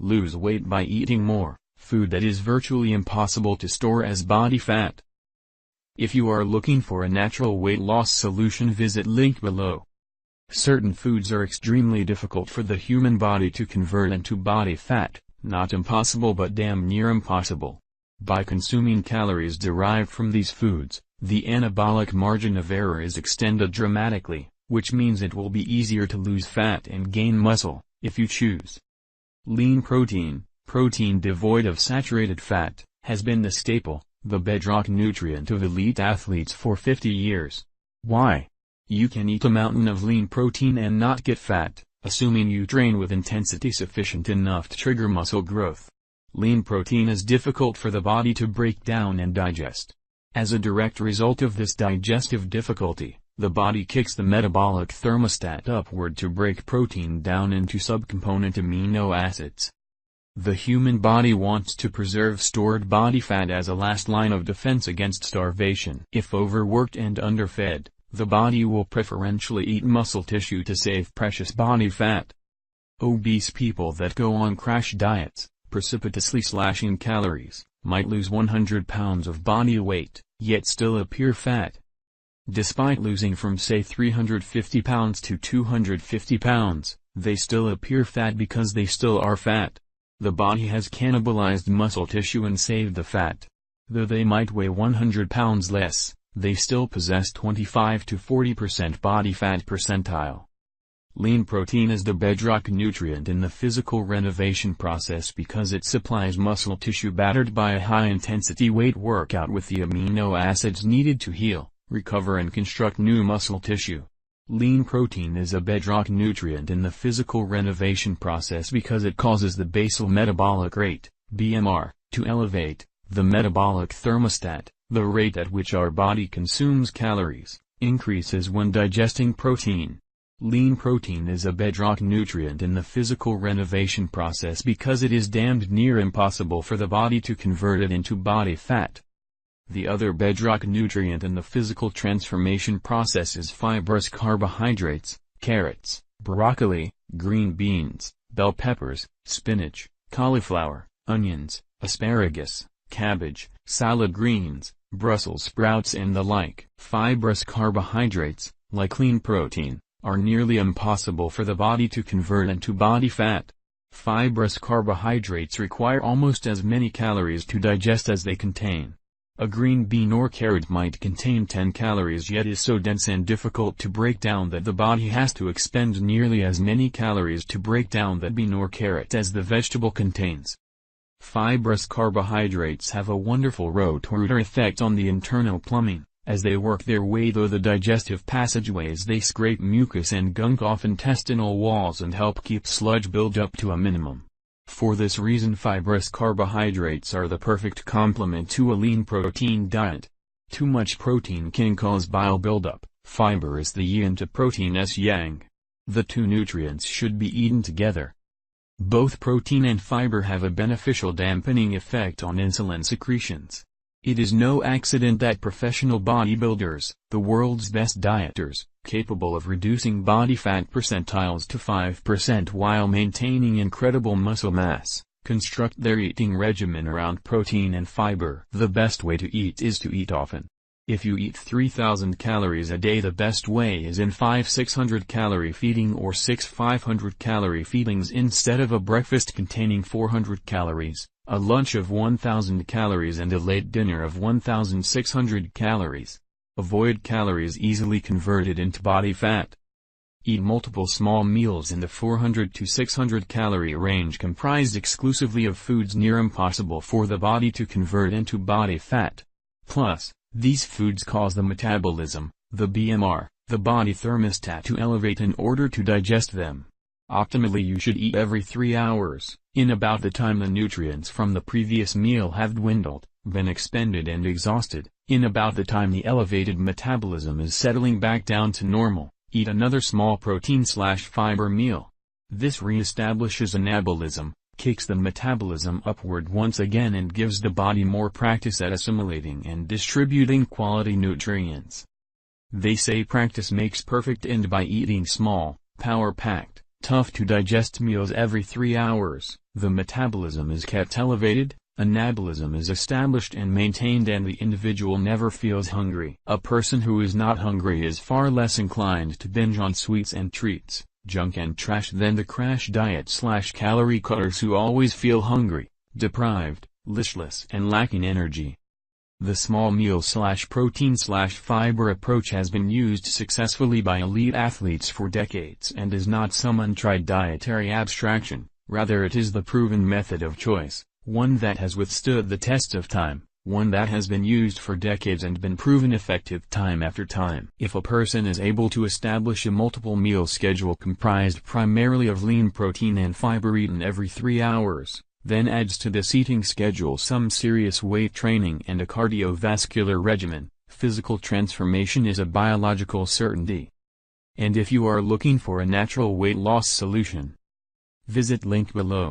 Lose weight by eating more food that is virtually impossible to store as body fat. If you are looking for a natural weight loss solution, visit link below. Certain foods are extremely difficult for the human body to convert into body fat, not impossible but damn near impossible. By consuming calories derived from these foods, the anabolic margin of error is extended dramatically, which means it will be easier to lose fat and gain muscle, if you choose. Lean protein, protein devoid of saturated fat, has been the staple, the bedrock nutrient of elite athletes for 50 years. Why? You can eat a mountain of lean protein and not get fat, assuming you train with intensity sufficient enough to trigger muscle growth. Lean protein is difficult for the body to break down and digest. As a direct result of this digestive difficulty, the body kicks the metabolic thermostat upward to break protein down into subcomponent amino acids. The human body wants to preserve stored body fat as a last line of defense against starvation. If overworked and underfed, the body will preferentially eat muscle tissue to save precious body fat. Obese people that go on crash diets, precipitously slashing calories, might lose 100 pounds of body weight, yet still appear fat. Despite losing from say 350 pounds to 250 pounds, they still appear fat because they still are fat. The body has cannibalized muscle tissue and saved the fat. Though they might weigh 100 pounds less, they still possess 25 to 40% body fat percentile. Lean protein is the bedrock nutrient in the physical renovation process because it supplies muscle tissue battered by a high-intensity weight workout with the amino acids needed to heal, recover and construct new muscle tissue. Lean protein is a bedrock nutrient in the physical renovation process because it causes the basal metabolic rate, BMR, to elevate. The metabolic thermostat, the rate at which our body consumes calories, increases when digesting protein. Lean protein is a bedrock nutrient in the physical renovation process because it is damned near impossible for the body to convert it into body fat. The other bedrock nutrient in the physical transformation process is fibrous carbohydrates, carrots, broccoli, green beans, bell peppers, spinach, cauliflower, onions, asparagus, cabbage, salad greens, Brussels sprouts and the like. Fibrous carbohydrates, like lean protein, are nearly impossible for the body to convert into body fat. Fibrous carbohydrates require almost as many calories to digest as they contain. A green bean or carrot might contain 10 calories yet is so dense and difficult to break down that the body has to expend nearly as many calories to break down that bean or carrot as the vegetable contains. Fibrous carbohydrates have a wonderful rotor effect on the internal plumbing. As they work their way through the digestive passageways, they scrape mucus and gunk off intestinal walls and help keep sludge buildup to a minimum. For this reason, fibrous carbohydrates are the perfect complement to a lean protein diet. Too much protein can cause bile buildup. Fiber is the yin to protein's yang. The two nutrients should be eaten together. Both protein and fiber have a beneficial dampening effect on insulin secretions. It is no accident that professional bodybuilders, the world's best dieters, capable of reducing body fat percentiles to 5% while maintaining incredible muscle mass, construct their eating regimen around protein and fiber. The best way to eat is to eat often. If you eat 3,000 calories a day, the best way is in 5 600 calorie feeding or 6 500 calorie feedings instead of a breakfast containing 400 calories. A lunch of 1,000 calories and a late dinner of 1,600 calories. Avoid calories easily converted into body fat. Eat multiple small meals in the 400 to 600 calorie range comprised exclusively of foods near impossible for the body to convert into body fat. Plus, these foods cause the metabolism, the BMR, the body thermostat to elevate in order to digest them. Optimally, you should eat every 3 hours, in about the time the nutrients from the previous meal have dwindled, been expended and exhausted. In about the time the elevated metabolism is settling back down to normal, eat another small protein/fiber meal. This reestablishes anabolism, kicks the metabolism upward once again and gives the body more practice at assimilating and distributing quality nutrients. They say practice makes perfect, and by eating small, power-packed, tough to digest meals every 3 hours. The metabolism is kept elevated, anabolism is established and maintained, and the individual never feels hungry. A person who is not hungry is far less inclined to binge on sweets and treats, junk and trash than the crash diet/calorie cutters who always feel hungry, deprived, listless and lacking energy. The small meal/protein/fiber approach has been used successfully by elite athletes for decades and is not some untried dietary abstraction, rather it is the proven method of choice, one that has withstood the test of time, one that has been used for decades and been proven effective time after time. If a person is able to establish a multiple meal schedule comprised primarily of lean protein and fiber eaten every 3 hours, then adds to this eating schedule some serious weight training and a cardiovascular regimen, physical transformation is a biological certainty. And if you are looking for a natural weight loss solution, visit link below.